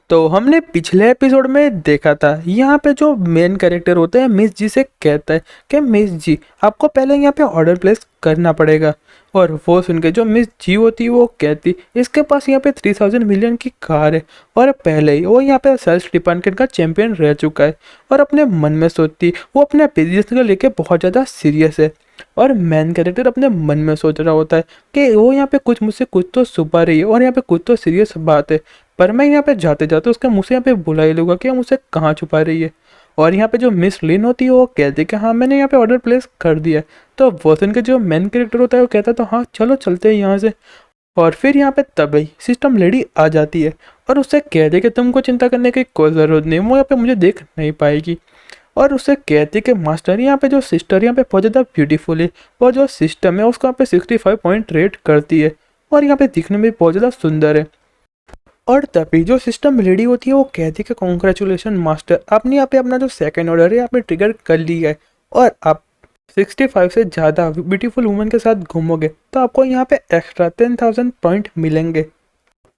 तो हमने पिछले एपिसोड में देखा था, यहाँ पे जो मेन कैरेक्टर होता है मिस जी से कहता है कि मिस जी आपको पहले यहाँ पे ऑर्डर प्लेस करना पड़ेगा। और वो सुन के जो मिस जी होती है वो कहती इसके पास यहाँ पे 3000 मिलियन की कार है और पहले ही वो यहाँ पे सेल्स डिपार्टमेंट का चैंपियन रह चुका है। और अपने मन में सोचती वो अपने बिजनेस को लेके बहुत ज़्यादा सीरियस है। और मेन कैरेक्टर अपने मन में सोच रहा होता है कि वो यहाँ पे कुछ मुझसे कुछ तो छुपा रही है और यहाँ पे कुछ तो सीरियस बात है। पर मैं यहाँ पे जाते जाते उसके मुँह से यहाँ पे बुला ही लूँगा कि हम उसे कहाँ छुपा रही है। और यहाँ पे जो मिस लिन होती है वो कहती है कि हाँ मैंने यहाँ पे ऑर्डर प्लेस कर दिया है। तो वो सुन के जो मेन कैरेक्टर होता है वो कहता है तो हाँ चलो चलते हैं यहाँ से। और फिर यहाँ पे तभी सिस्टम लेडी आ जाती है और उससे कहती है कि तुमको चिंता करने की कोई ज़रूरत नहीं, वो यहाँ पे मुझे देख नहीं पाएगी। और उससे कहती है कि मास्टर यहाँ पे जो सिस्टर यहाँ पे बहुत ज़्यादा ब्यूटीफुल है और जो सिस्टम है उसको यहाँ पे 65 पॉइंट रेट करती है और यहाँ पे दिखने में बहुत ज़्यादा सुंदर है। और तभी जो सिस्टम लेडी होती है वो कहती है कि कॉन्ग्रेचुलेशन मास्टर, आपने यहाँ पे अपना जो सेकंड ऑर्डर है यहाँ पे ट्रिगर कर लिया है और आप 65 से ज़्यादा ब्यूटीफुल वुमेन के साथ घूमोगे तो आपको यहाँ पे एक्स्ट्रा 10,000 पॉइंट मिलेंगे।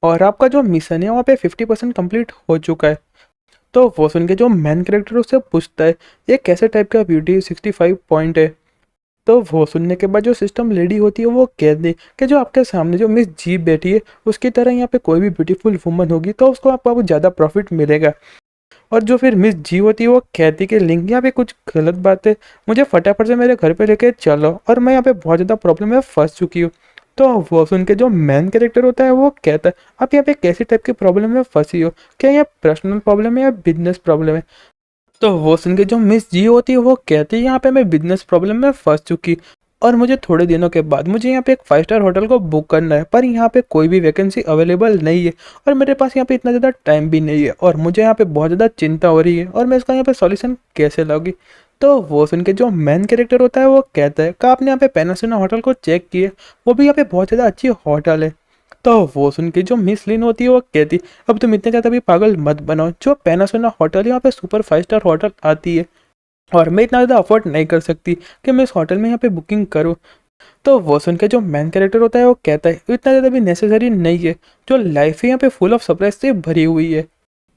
और आपका जो मिशन है वहाँ पे 50% कंप्लीट हो चुका है। तो वो सुन के जो मेन कैरेक्टर उससे पूछता है ये कैसे टाइप का ब्यूटी 65 पॉइंट है। तो वो सुनने के बाद जो सिस्टम लेडी होती है वो कह दी कि जो आपके सामने जो मिस जी बैठी है उसकी तरह यहाँ पे कोई भी ब्यूटीफुल वुमन होगी तो उसको आपको ज़्यादा प्रॉफिट मिलेगा। और जो फिर मिस जी होती है वो कहती कि लिंक यहाँ पे कुछ गलत बात है, मुझे फटाफट से मेरे घर पे लेके चलो और मैं यहाँ पे बहुत ज़्यादा प्रॉब्लम में फंस चुकी हूँ। तो वो सुन के जो मेन कैरेक्टर होता है वो कहता है आप यहाँ पे कैसी टाइप की प्रॉब्लम में फंसी हो, क्या ये पर्सनल प्रॉब्लम है या बिजनेस प्रॉब्लम है। तो वो सुन के जो मिस जी होती है वो कहती है यहाँ पे मैं बिजनेस प्रॉब्लम में फंस चुकी और मुझे थोड़े दिनों के बाद मुझे यहाँ पे एक 5 स्टार होटल को बुक करना है पर यहाँ पे कोई भी वैकेंसी अवेलेबल नहीं है और मेरे पास यहाँ पे इतना ज़्यादा टाइम भी नहीं है और मुझे यहाँ पे बहुत ज़्यादा चिंता हो रही है और मैं इसका यहाँ पे सॉल्यूशन कैसे लाऊंगी। तो वो सुन के जो मेन कैरेक्टर होता है वो कहता है कि आपने यहाँ पे पेनासोना होटल को चेक किया, वो भी यहाँ पे बहुत ज़्यादा अच्छी होटल है। तो वो सुन के जो मिस लिन होती है वो कहती अब तुम इतने ज़्यादा भी पागल मत बनाओ, जो पैनासोना होटल यहाँ पे सुपर 5 स्टार होटल आती है और मैं इतना ज़्यादा अफोर्ड नहीं कर सकती कि मैं इस होटल में यहाँ पे बुकिंग करूँ। तो वो सुन के जो मेन कैरेक्टर होता है वो कहता है इतना ज़्यादा भी नेसेसरी नहीं है, जो लाइफ है यहाँ पे फुल ऑफ सरप्राइज से भरी हुई है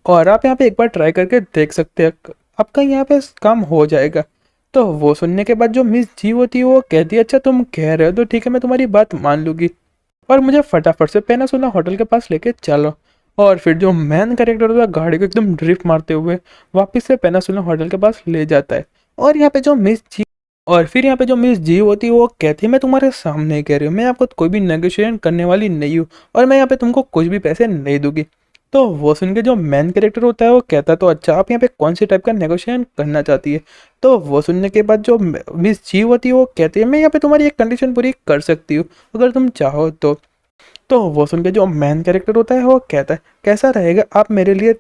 और आप यहाँ पे एक बार ट्राई करके देख सकते हैं, आपका यहाँ पे काम हो जाएगा। तो वो सुनने के बाद जो मिस जी होती है वो कहती है अच्छा तुम कह रहे हो तो ठीक है मैं तुम्हारी बात मान लूँगी और मुझे फटाफट से पेनासोना होटल के पास लेके चलो। और फिर जो मैन कैरेक्टर होता है गाड़ी को एकदम ड्रिफ्ट मारते हुए वापस से पेनासोना होटल के पास ले जाता है। और यहाँ पे जो मिस जी और फिर यहाँ पे जो मिस जी होती है वो कहती है मैं तुम्हारे सामने ही कह रही हूँ, मैं आपको कोई भी नेगोशिएशन करने वाली नहीं हूँ और मैं यहाँ पे तुमको कुछ भी पैसे नहीं दूंगी। तो वो सुन के जो मेन कैरेक्टर होता है वो कहता है तो अच्छा आप यहाँ पे कौन सी टाइप का नेगोशिएशन करना चाहती है। तो वो सुनने के बाद जो मिस जी होती है वो कहती है मैं यहाँ पे तुम्हारी एक कंडीशन पूरी कर सकती हूँ अगर तुम चाहो तो। तो वो सुन के जो मेन कैरेक्टर होता है वो कहता है कैसा रहेगा आप मेरे लिए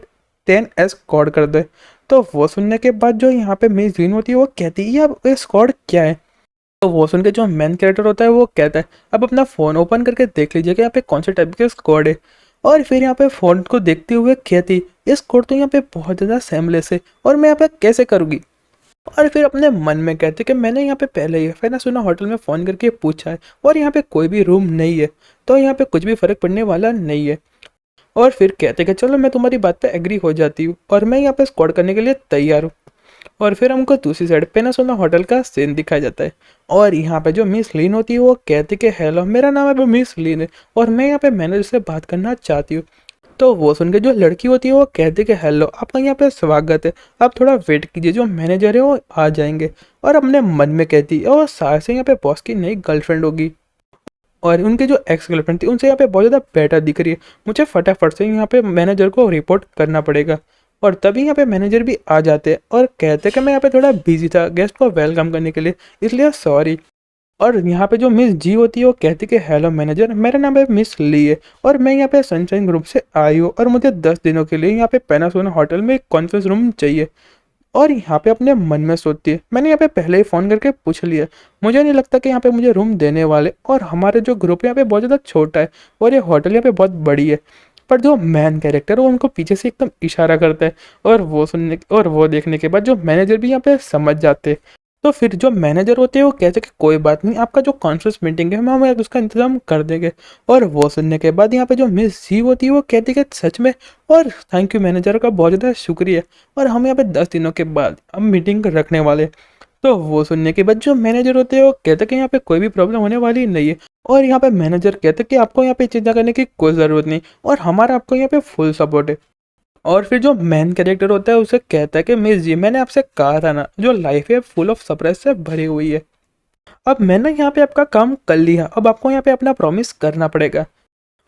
10 स्क्वाड कर दे। तो वो सुनने के बाद जो यहाँ पे मिस जीन होती है वो कहती है ये स्क्वाड क्या है। तो वो सुन के जो मेन कैरेक्टर होता है वो कहता है अब अपना फ़ोन ओपन करके देख लीजिए कि यहाँ पे कौन से टाइप के स्क्वाड है। और फिर यहाँ पे फ़ोन को देखते हुए कहती ये स्क्वाड तो यहाँ पे बहुत ज़्यादा सेमलेस है और मैं यहाँ पे कैसे करूँगी। और फिर अपने मन में कहते कि मैंने यहाँ पे पहले ही फेनासोना होटल में फ़ोन करके पूछा है और यहाँ पे कोई भी रूम नहीं है तो यहाँ पे कुछ भी फ़र्क पड़ने वाला नहीं है। और फिर कहते कि चलो मैं तुम्हारी बात पे एग्री हो जाती हूँ और मैं यहाँ पे स्क्वाड करने के लिए तैयार हूँ। और फिर हमको दूसरी साइड पेनासोना होटल का सीन दिखाया जाता है और यहाँ पे जो मिस लीन होती है वो कहती कि हेलो मेरा नाम है मिस लीन है और मैं यहाँ पे मैनेजर से बात करना चाहती हूँ। तो वो सुन के जो लड़की होती है वो कहती कि हेलो आपका यहाँ पे स्वागत है, आप थोड़ा वेट कीजिए जो मैनेजर है वो आ जाएंगे। और अपने मन में कहती है और सार से यहाँ पे बॉस की नई गर्लफ्रेंड होगी और उनकी जो एक्स गर्लफ्रेंड थी उनसे यहाँ पे बहुत ज़्यादा बेटर दिख रही है, मुझे फटाफट से यहाँ पे मैनेजर को रिपोर्ट करना पड़ेगा। और तभी यहाँ पे मैनेजर भी आ जाते हैं और कहते हैं कि मैं यहाँ पे थोड़ा बिजी था गेस्ट को वेलकम करने के लिए इसलिए सॉरी। और यहाँ पे जो मिस जी होती है वो कहती कि हेलो मैनेजर मेरा नाम है मिस ली है और मैं यहाँ पे सनशाइन ग्रुप से आई हूँ और मुझे 10 दिनों के लिए यहाँ पे पैनासोना होटल में एक कॉन्फ्रेंस रूम चाहिए। और यहाँ पे अपने मन में सोचती है मैंने यहाँ पे पहले ही फ़ोन करके पूछ लिया, मुझे नहीं लगता कि यहाँ पे मुझे रूम देने वाले और हमारे जो ग्रुप यहाँ पे बहुत ज़्यादा छोटा है और ये होटल यहाँ पे बहुत बड़ी है। पर जो मैन कैरेक्टर है वो उनको पीछे से एकदम इशारा करता है और वो देखने के बाद जो मैनेजर भी यहाँ पे समझ जाते हैं तो फिर जो मैनेजर होते हैं वो कहते हैं कि कोई बात नहीं, आपका जो कॉन्फ्रेंस मीटिंग है हम उसका इंतजाम कर देंगे। और वो सुनने के बाद यहाँ पे जो मिस जी होती है वो कहती है कि सच में, और थैंक यू मैनेजर का बहुत ज़्यादा शुक्रिया, और हम यहाँ पे 10 दिनों के बाद हम मीटिंग रखने वाले। तो वो सुनने के बाद जो मैनेजर होते हैं वो कहते हैं कि यहाँ पे कोई भी प्रॉब्लम होने वाली नहीं है। और यहाँ पे मैनेजर कहते हैं कि आपको यहाँ पे चिंता करने की कोई ज़रूरत नहीं, और हमारा आपको यहाँ पे फुल सपोर्ट है। और फिर जो मेन कैरेक्टर होता है उसे कहता है कि मिस जी, मैंने आपसे कहा था ना, जो लाइफ है फुल ऑफ सरप्राइज से भरी हुई है। अब मैंने यहाँ पे आपका काम कर लिया, अब आपको यहाँ पे अपना प्रॉमिस करना पड़ेगा।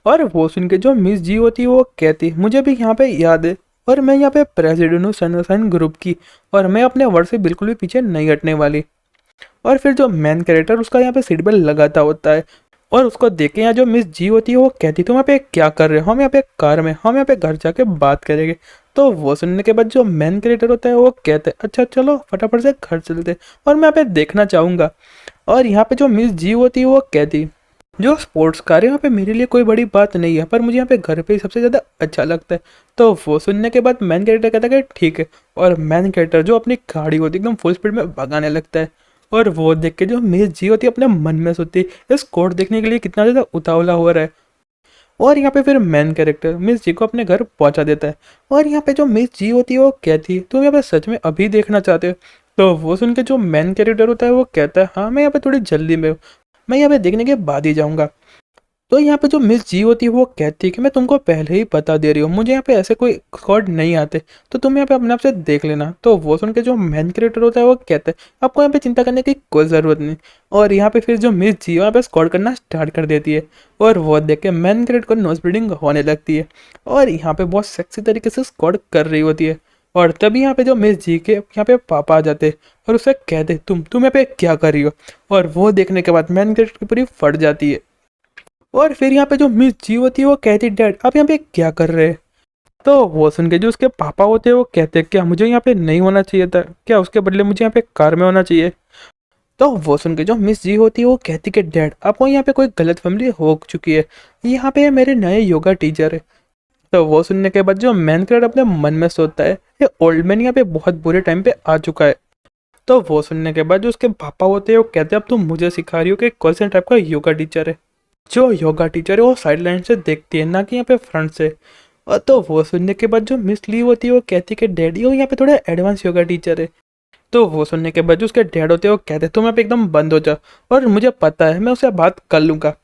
और वो सुन के जो मिस जी होती है वो कहती, मुझे भी यहाँ पे याद है, और मैं यहाँ पे प्रेसिडेंट हूँ सनशाइन ग्रुप की, और मैं अपने वर्ड से बिल्कुल भी पीछे नहीं हटने वाली। और फिर जो मेन कैरेक्टर उसका यहाँ पे सीट बेल्ट लगाता होता है, और उसको देख के यहाँ जो मिस जी होती है वो कहती, तुम यहाँ पे क्या कर रहे हो, हम यहाँ पे कार में, हम यहाँ पे घर जाके बात करेंगे। तो वो सुनने के बाद जो मेन कैरेक्टर होता है वो कहते हैं, अच्छा चलो फटाफट से घर चलते, और मैं यहाँ पे देखना चाहूँगा। और यहाँ पे जो मिस जी होती है वो कहती, जो स्पोर्ट्स कार है यहाँ पे मेरे लिए कोई बड़ी बात नहीं है, पर मुझे यहाँ पे घर पे ही सबसे ज़्यादा अच्छा लगता है। तो वो सुनने के बाद मैन कैरेक्टर कहता है कि ठीक है, और मैन कैरेक्टर जो अपनी गाड़ी होती है एकदम फुल स्पीड में भगाने लगता है। और वो देख के जो मिस जी होती है अपने मन में सोचती है, इस कोड देखने के लिए कितना ज़्यादा उतावला हो रहा है। और यहाँ पे फिर मेन कैरेक्टर मिस जी को अपने घर पहुँचा देता है। और यहाँ पे जो मिस जी होती है वो कहती है, तुम यहाँ पे सच में अभी देखना चाहते हो? तो वो सुन के जो मेन कैरेक्टर होता है वो कहता है, हाँ मैं यहाँ पे थोड़ी जल्दी में हूँ, मैं यहाँ पे देखने के बाद ही जाऊँगा। तो यहाँ पे जो मिस जी होती है वो कहती है कि मैं तुमको पहले ही बता दे रही हूँ, मुझे यहाँ पे ऐसे कोई स्क्वाड नहीं आते, तो तुम यहाँ पे अपने आप से देख लेना। तो वो सुन के जो मेन क्रिएटर होता है वो कहता है, आपको यहाँ पे चिंता करने की कोई ज़रूरत नहीं। और यहाँ पे फिर जो मिस जी यहाँ पे स्क्वाड करना स्टार्ट कर देती है, और वो देख के मेन क्रिएटर को नोज ब्लीडिंग होने लगती है, और यहाँ पे बहुत सेक्सी तरीके से स्क्वाड कर रही होती है। और तभी यहाँ पे जो मिस जी के यहाँ पे पापा आ जाते और उसे कहते, तुम यहाँ पे क्या कर रही हो? और वो देखने के बाद मेन क्रिएटर की पूरी फट जाती है। और फिर यहाँ पे जो मिस जी होती है वो कहती, डैड आप यहाँ पे क्या कर रहे हैं? तो वो सुन के जो उसके पापा होते हैं वो कहते हैं, क्या मुझे यहाँ पे नहीं होना चाहिए था? क्या उसके बदले मुझे यहाँ पे कार में होना चाहिए? तो वो सुन के जो मिस जी होती है वो कहती कि डैड आपको यहाँ पे कोई गलत फैमिली हो चुकी है, यहाँ पे मेरे नए योगा टीचर है। तो वो सुनने के बाद जो मैन क्रेड अपने मन में सोचता है, ये ओल्ड मैन यहाँ पे बहुत बुरे टाइम पे आ चुका है। तो वो सुनने के बाद जो उसके पापा होते हैं वो कहते हैं, अब तुम मुझे सिखा रही हो कि कौन से टाइप का योगा टीचर है? जो योगा टीचर है वो साइड लाइन से देखती है, ना कि यहाँ पे फ्रंट से। और तो वो सुनने के बाद जो मिस ली होती है वो कहती है कि डैडी वो यहाँ पे थोड़ा एडवांस योगा टीचर है। तो वो सुनने के बाद जो उसके डैड होते हैं वो कहते हैं, तुम यहाँ पे एकदम बंद हो जाओ, और मुझे पता है मैं उससे बात कर लूँगा।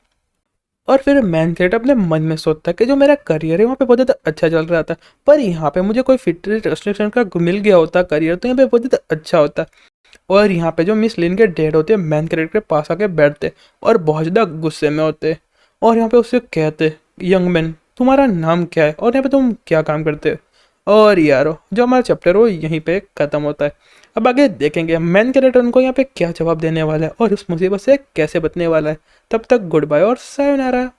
और फिर मैन थ्रेट अपने मन में सोचता है कि जो मेरा करियर है वहाँ पे बहुत ज़्यादा अच्छा चल रहा था, पर यहाँ पे मुझे कोई फिटनेस रेस्ट्रिक्शन का मिल गया होता करियर, तो यहाँ पे बहुत ज़्यादा अच्छा होता। और यहाँ पे जो मिस लिन के डैड होते हैं मैन कैरेक्टर के पास आके बैठते और बहुत ज़्यादा गुस्से में होते, और यहाँ पे उससे कहते, यंग मैन तुम्हारा नाम क्या है और यहाँ पे तुम क्या काम करते हो? और यारो जो हमारा चैप्टर वो यहीं पे ख़त्म होता है। अब आगे देखेंगे मैन कैरेक्टर उनको यहाँ पे क्या जवाब देने वाला है और उस मुसीबत से कैसे बचने वाला है। तब तक गुड बाय और सायोनारा।